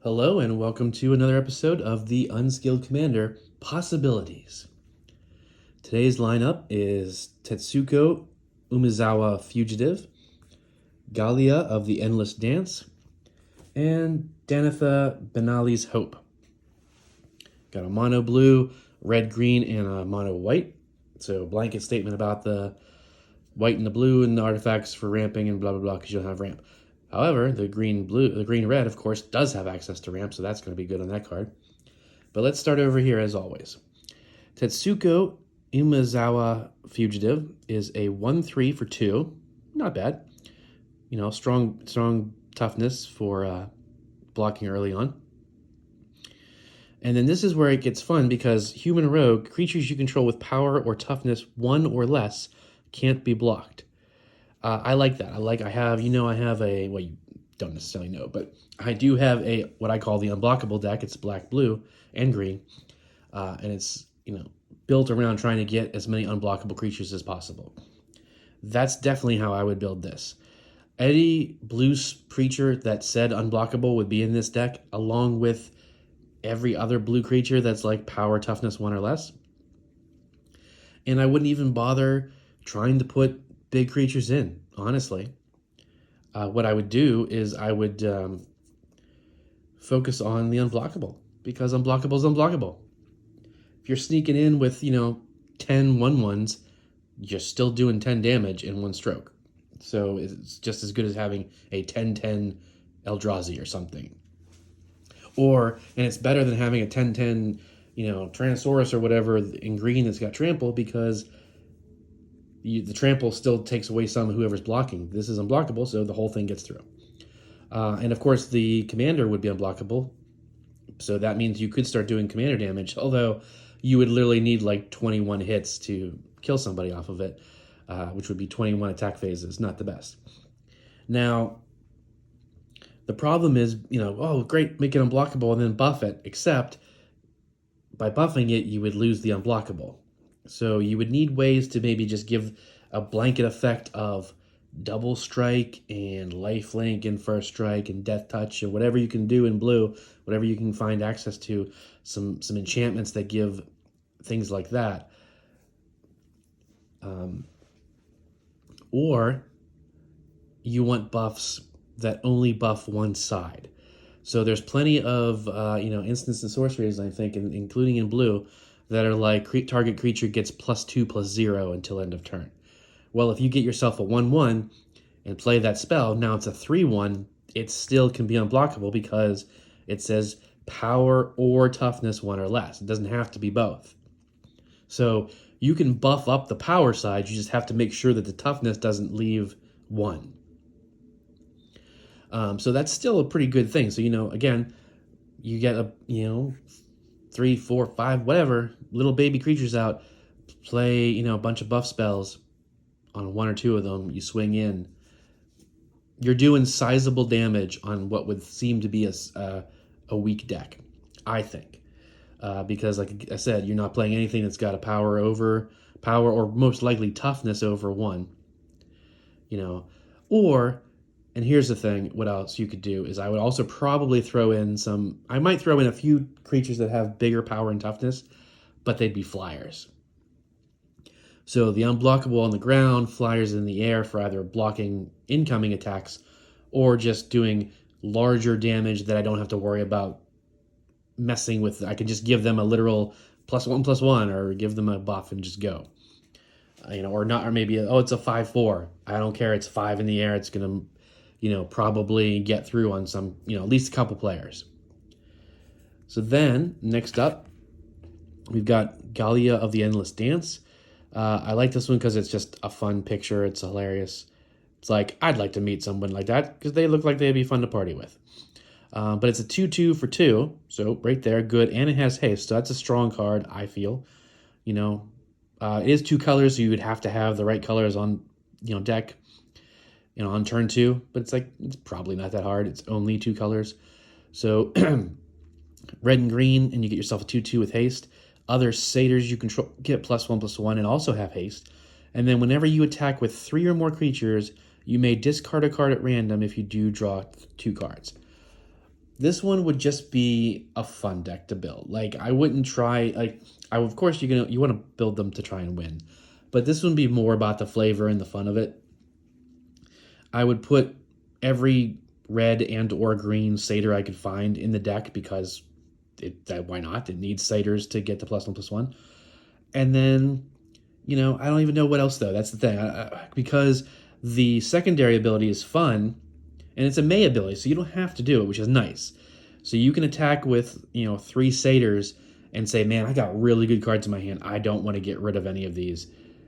Hello and welcome to another episode of the Unskilled Commander Possibilities. Today's lineup is Tetsuko Umezawa Fugitive, Gallia of the Endless Dance, and Danitha Benali's Hope. Got a mono blue, red green, and a mono white. So blanket statement about the white and the blue and the artifacts for ramping and blah blah blah because you don't have ramp. However, the green red, of course, does have access to ramp, so that's going to be good on that card. But let's start over here as always. Tetsuko Umezawa Fugitive is a 1/3 for 2. Not bad. You know, strong toughness for blocking early on. And then this is where it gets fun because human rogue, creatures you control with power or toughness 1 or less can't be blocked. I like that. I have a, well, you don't necessarily know, but I do have a, what I call the unblockable deck. It's black, blue, and green. And it's, built around trying to get as many unblockable creatures as possible. That's definitely how I would build this. Any blue creature that said unblockable would be in this deck, along with every other blue creature that's like power toughness 1 or less. And I wouldn't even bother trying to put big creatures in, honestly. What I would do is I would focus on the unblockable, because unblockable is unblockable. If you're sneaking in with, 10 1/1s, you're still doing 10 damage in one stroke. So it's just as good as having a 10/10 Eldrazi or something. And it's better than having a 10/10, Tyrannosaurus or whatever in green that's got trample, because the trample still takes away some of whoever's blocking. This is unblockable, so the whole thing gets through. And of course, the commander would be unblockable, so that means you could start doing commander damage, although you would literally need like 21 hits to kill somebody off of it, which would be 21 attack phases. Not the best. Now, the problem is, oh, great, make it unblockable and then buff it, except by buffing it, you would lose the unblockable. So you would need ways to maybe just give a blanket effect of double strike and lifelink and first strike and death touch and whatever you can do in blue, whatever you can find access to, some enchantments that give things like that. Or you want buffs that only buff one side. So there's plenty of instants and sorceries, I think, including in blue, that are like target creature gets +2/+0 until end of turn. Well, if you get yourself a 1/1 and play that spell, now it's a 3/1, it still can be unblockable because it says power or toughness 1 or less. It doesn't have to be both. So you can buff up the power side, you just have to make sure that the toughness doesn't leave 1. So that's still a pretty good thing. So, again, you get a, 3, 4, 5, whatever, little baby creatures out, play, a bunch of buff spells on 1 or 2 of them, you swing in. You're doing sizable damage on what would seem to be a weak deck, I think. Because, like I said, you're not playing anything that's got a power or most likely toughness over 1. And here's the thing, what else you could do is I would also probably I might throw in a few creatures that have bigger power and toughness, but they'd be flyers. So the unblockable on the ground, flyers in the air for either blocking incoming attacks or just doing larger damage that I don't have to worry about messing with. I can just give them a literal +1/+1 or give them a buff and just go. Or maybe, it's a 5/4. I don't care, it's 5 in the air, it's going to probably get through on some, at least a couple players. So then, next up, we've got Gallia of the Endless Dance. I like this one because it's just a fun picture. It's hilarious. It's like, I'd like to meet someone like that because they look like they'd be fun to party with. But it's a 2/2 for 2, so right there, good. And it has haste, so that's a strong card, I feel. It is 2 colors, so you would have to have the right colors on, deck, on turn 2, but it's probably not that hard. It's only 2 colors. So red and green, and you get yourself a 2/2 with haste. Other satyrs you control get +1/+1 and also have haste. And then whenever you attack with 3 or more creatures, you may discard a card at random if you do draw 2 cards. This one would just be a fun deck to build. Like I wouldn't try like I of course you want to build them to try and win. But this would be more about the flavor and the fun of it. I would put every red and or green satyr I could find in the deck because why not? It needs satyrs to get to +1/+1. And then, I don't even know what else though. That's the thing. Because the secondary ability is fun, and it's a May ability, so you don't have to do it, which is nice. So you can attack with 3 satyrs and say, man, I got really good cards in my hand. I don't want to get rid of any of these.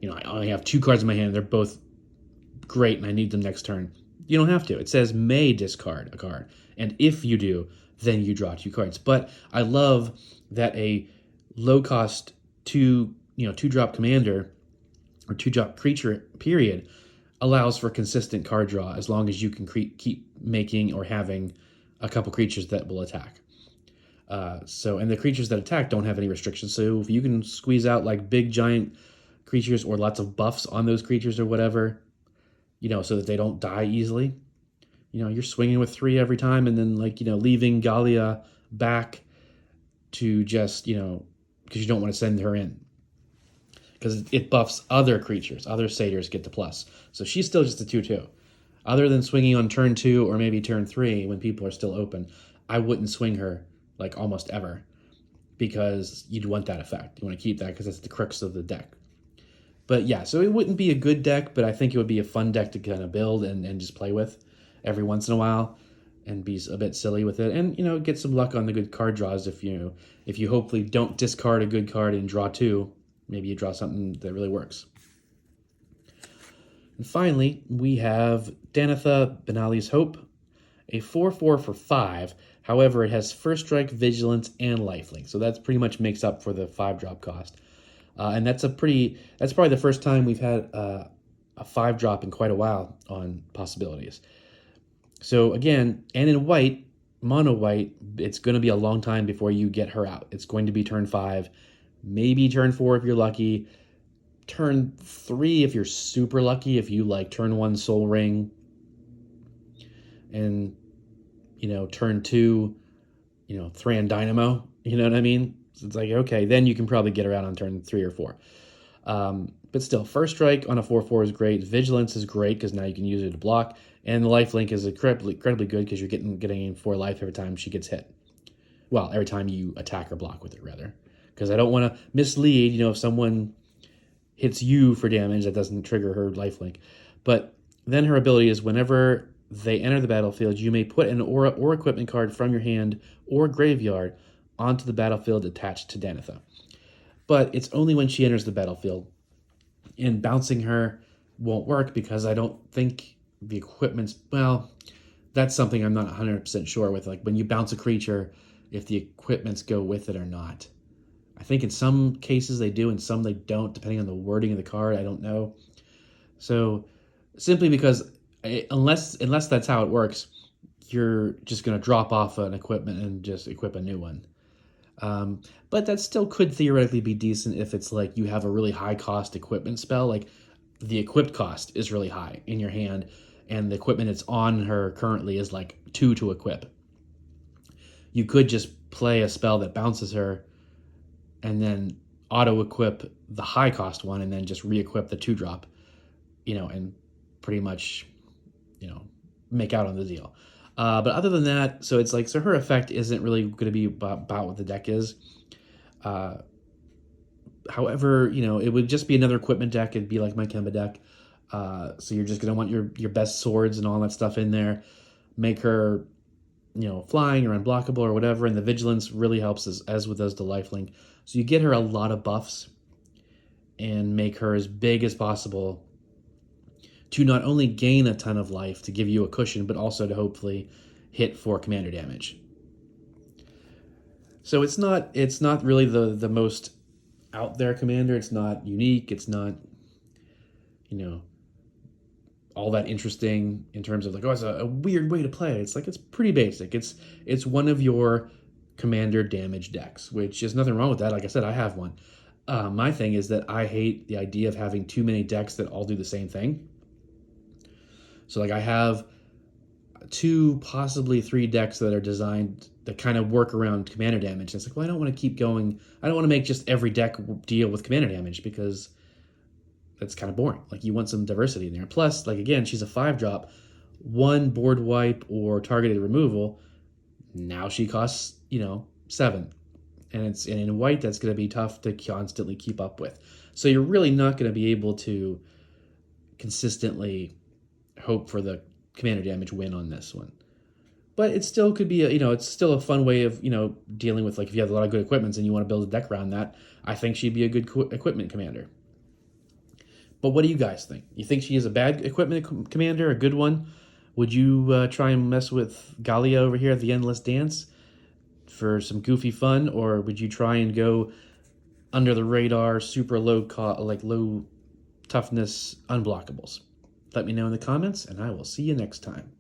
I only have 2 cards in my hand. They're both great, and I need them next turn. You don't have to. It says may discard a card, and if you do, then you draw 2 cards. But I love that a low cost 2-drop commander or 2-drop creature period allows for consistent card draw as long as you can keep making or having a couple creatures that will attack. And the creatures that attack don't have any restrictions. So if you can squeeze out like big giant creatures or lots of buffs on those creatures or whatever, so that they don't die easily, you're swinging with 3 every time, and then leaving Galia back to just because you don't want to send her in because it buffs other creatures. Other satyrs get the plus, so she's still just a 2/2. Other than swinging on turn 2 or maybe turn 3 when people are still open, I wouldn't swing her like almost ever because you'd want that effect. You want to keep that because it's the crux of the deck. But yeah, so it wouldn't be a good deck, but I think it would be a fun deck to kind of build and just play with every once in a while and be a bit silly with it. And, get some luck on the good card draws if you hopefully don't discard a good card and draw 2. Maybe you draw something that really works. And finally, we have Danitha, Benali's Hope, a 4/4 for 5. However, it has First Strike, Vigilance, and Lifelink. So that pretty much makes up for the 5-drop cost. And that's probably the first time we've had a 5-drop in quite a while on possibilities. So again, and in white, mono white, it's going to be a long time before you get her out. It's going to be turn 5, maybe turn 4 if you're lucky, turn 3 if you're super lucky, if you turn 1 Soul Ring, and turn 2, Thran Dynamo, you know what I mean? So it's okay, then you can probably get her out on turn 3 or 4. But still, First Strike on a 4/4 is great. Vigilance is great because now you can use it to block. And the Lifelink is incredibly good because you're getting 4 life every time she gets hit. Well, every time you attack or block with it, rather. Because I don't want to mislead, if someone hits you for damage, that doesn't trigger her Lifelink. But then her ability is whenever they enter the battlefield, you may put an aura or equipment card from your hand or graveyard onto the battlefield attached to Danitha. But it's only when she enters the battlefield. And bouncing her won't work because I don't think the equipment's... Well, that's something I'm not 100% sure with. When you bounce a creature, if the equipments go with it or not. I think in some cases they do, and some they don't, depending on the wording of the card. I don't know. So simply because unless that's how it works, you're just going to drop off an equipment and just equip a new one. But that still could theoretically be decent if it's you have a really high cost equipment spell. The equipped cost is really high in your hand, and the equipment that's on her currently is 2 to equip. You could just play a spell that bounces her and then auto-equip the high-cost one and then just re-equip the 2-drop, and pretty much, make out on the deal. But other than that, so it's so her effect isn't really going to be about what the deck is. However, it would just be another equipment deck. It'd be like my Kemba deck. So you're just going to want your best swords and all that stuff in there. Make her, flying or unblockable or whatever. And the Vigilance really helps as with those the Lifelink. So you get her a lot of buffs and make her as big as possible to not only gain a ton of life to give you a cushion, but also to hopefully hit for commander damage. So it's not really the most out there commander. It's not unique. It's not, all that interesting in terms of it's a weird way to play it. It's pretty basic. It's one of your commander damage decks, which is nothing wrong with that. Like I said, I have one. My thing is that I hate the idea of having too many decks that all do the same thing. So I have 2, possibly 3 decks that are designed that kind of work around commander damage. And it's like, well, I don't want to keep going. I don't want to make just every deck deal with commander damage because that's kind of boring. Like, you want some diversity in there. Plus, like, again, she's a 5-drop. 1 board wipe or targeted removal. Now she costs, 7. And in white, that's going to be tough to constantly keep up with. So you're really not going to be able to consistently hope for the commander damage win on this one. But it still could be it's still a fun way of, dealing with, like, if you have a lot of good equipments and you want to build a deck around that, I think she'd be a good equipment commander. But what do you guys think? You think she is a bad equipment commander, a good one? Would you try and mess with Galia over here at the Endless Dance for some goofy fun, or would you try and go under the radar, super low toughness unblockables? Let me know in the comments, and I will see you next time.